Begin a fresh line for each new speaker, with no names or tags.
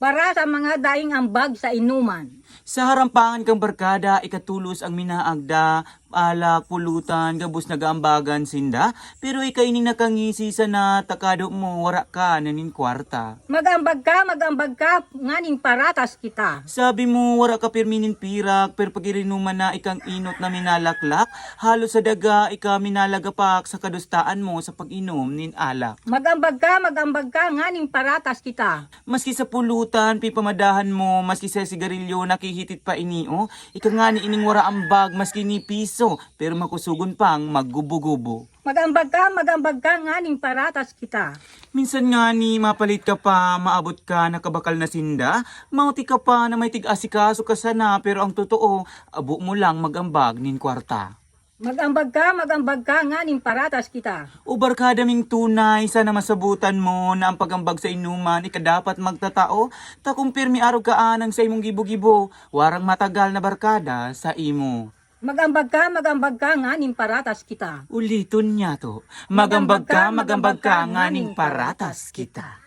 para sa mga daing ambag sa inuman.
Sa harampangan kang barkada, ikatulos ang minaagda, alak, pulutan, gabos nagaambagan sinda, pero ikay ni nakangisi sa natakado mo, wara ka nanin kwarta.
Magambag ka, nganing paratas kita.
Sabi mo, wara ka pirminin pirak, pero pagirinuman na ikang inot na minalaklak, halos sa daga, ika minalagapak sa kadustaan mo sa pag-inom nin alak.
Magambag ka, nganing paratas kita.
Maski sa pulutan, pipamadahan mo, maski sa sigarilyo, nakihitit pa inio, ika nga ni ining wara ambag, maski ni piso, pero makusugon pang maggubo-gubo.
Magambag ka, nganing paratas kita.
Minsan nga ni mapalit ka pa, maabot ka, nakabakal na sinda, mauti ka pa na may tig-asikaso ka sana, pero ang totoo, abo mo lang magambag nin kwarta.
Magambag ka, nganing paratas kita.
O barkada ming tunay, sana masabutan mo na ang pagambag sa inuman, ikadapat magtatao, takumpirmi araw kaan ang sa imong gibo-gibo, warang matagal na barkada sa imo.
Magambag ka, nganing paratas kita.
Uliton niya to, magambag ka, nganing paratas kita.